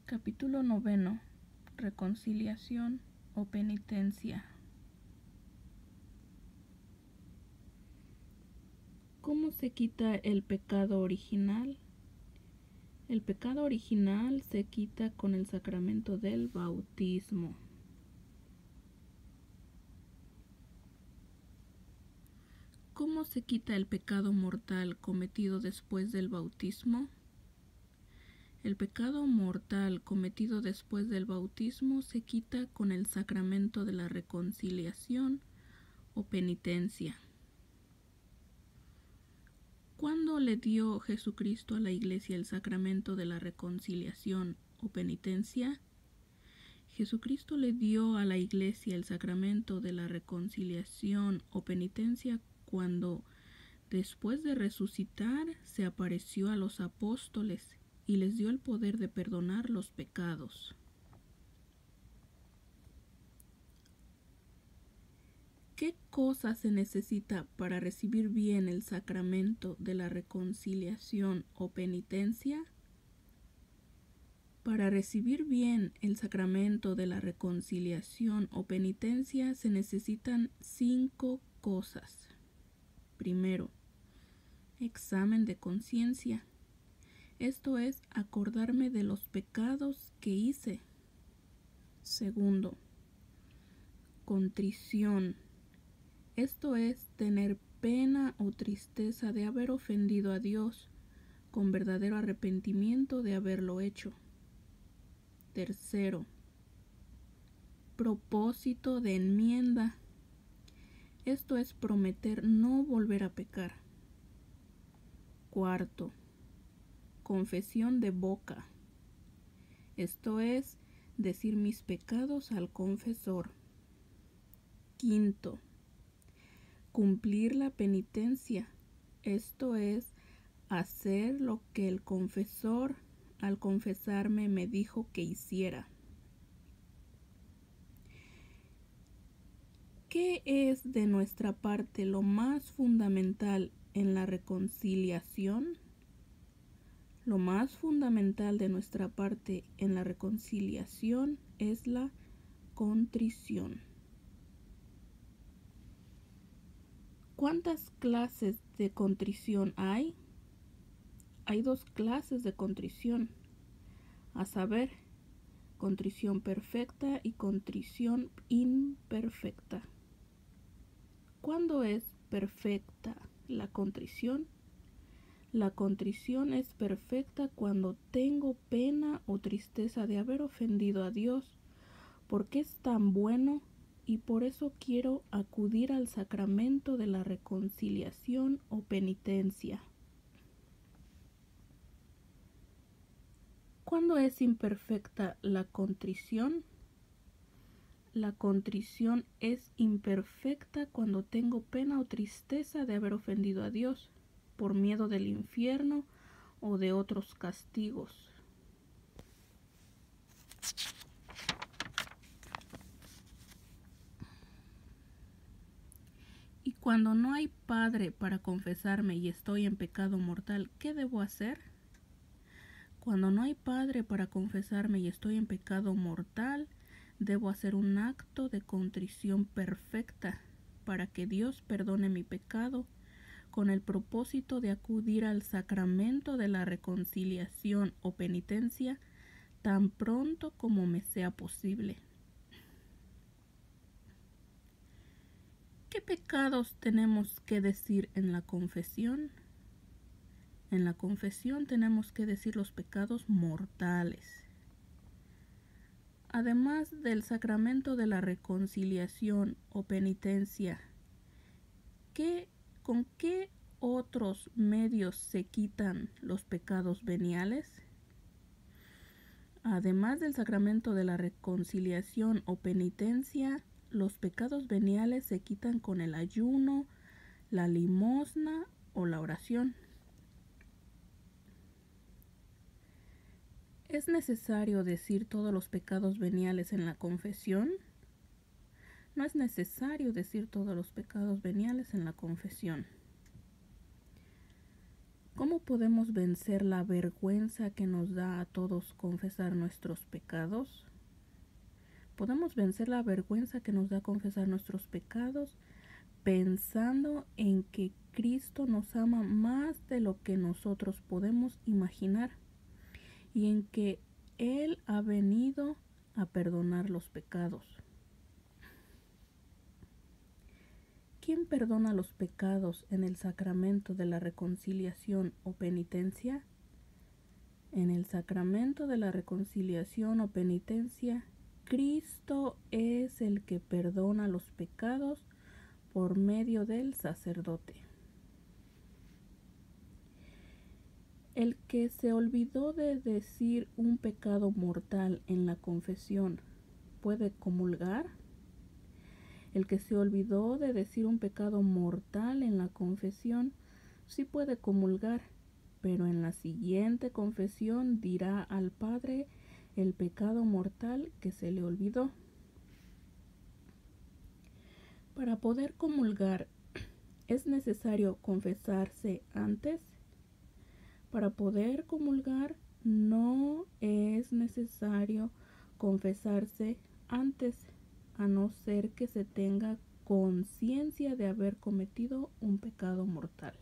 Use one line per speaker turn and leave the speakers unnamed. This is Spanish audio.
Capítulo 9. Reconciliación o penitencia. ¿Cómo se quita el pecado original? El pecado original se quita con el sacramento del bautismo. ¿Cómo se quita el pecado mortal cometido después del bautismo? El pecado mortal cometido después del bautismo se quita con el sacramento de la reconciliación o penitencia. ¿Cuándo le dio Jesucristo a la Iglesia el sacramento de la reconciliación o penitencia? Jesucristo le dio a la Iglesia el sacramento de la reconciliación o penitencia cuando, después de resucitar, se apareció a los apóstoles y les dio el poder de perdonar los pecados. ¿Qué cosa se necesita para recibir bien el sacramento de la reconciliación o penitencia? Para recibir bien el sacramento de la reconciliación o penitencia se necesitan 5 cosas. Primero, examen de conciencia. Esto es, acordarme de los pecados que hice. Segundo, contrición. Esto es, tener pena o tristeza de haber ofendido a Dios, con verdadero arrepentimiento de haberlo hecho. Tercero, propósito de enmienda. Esto es, prometer no volver a pecar. Cuarto, confesión de boca. Esto es, decir mis pecados al confesor. Quinto, cumplir la penitencia. Esto es, hacer lo que el confesor al confesarme me dijo que hiciera. ¿Qué es de nuestra parte lo más fundamental en la reconciliación? Lo más fundamental de nuestra parte en la reconciliación es la contrición. ¿Cuántas clases de contrición hay? Hay 2 clases de contrición, a saber, contrición perfecta y contrición imperfecta. ¿Cuándo es perfecta la contrición? La contrición es perfecta cuando tengo pena o tristeza de haber ofendido a Dios, porque es tan bueno y por eso quiero acudir al sacramento de la reconciliación o penitencia. ¿Cuándo es imperfecta la contrición? La contrición es imperfecta cuando tengo pena o tristeza de haber ofendido a Dios, por miedo del infierno o de otros castigos. Y cuando no hay padre para confesarme y estoy en pecado mortal, ¿qué debo hacer? Cuando no hay padre para confesarme y estoy en pecado mortal, debo hacer un acto de contrición perfecta para que Dios perdone mi pecado, con el propósito de acudir al sacramento de la reconciliación o penitencia tan pronto como me sea posible. ¿Qué pecados tenemos que decir en la confesión? En la confesión tenemos que decir los pecados mortales. Además del sacramento de la reconciliación o penitencia, ¿con qué otros medios se quitan los pecados veniales? Además del sacramento de la reconciliación o penitencia, los pecados veniales se quitan con el ayuno, la limosna o la oración. ¿Es necesario decir todos los pecados veniales en la confesión? No es necesario decir todos los pecados veniales en la confesión. ¿Cómo podemos vencer la vergüenza que nos da a todos confesar nuestros pecados? Podemos vencer la vergüenza que nos da confesar nuestros pecados pensando en que Cristo nos ama más de lo que nosotros podemos imaginar y en que Él ha venido a perdonar los pecados. ¿Quién perdona los pecados en el sacramento de la reconciliación o penitencia? En el sacramento de la reconciliación o penitencia, Cristo es el que perdona los pecados por medio del sacerdote. El que se olvidó de decir un pecado mortal en la confesión, ¿puede comulgar? El que se olvidó de decir un pecado mortal en la confesión, sí puede comulgar, pero en la siguiente confesión dirá al Padre el pecado mortal que se le olvidó. Para poder comulgar, ¿es necesario confesarse antes? Para poder comulgar, no es necesario confesarse antes, a no ser que se tenga conciencia de haber cometido un pecado mortal.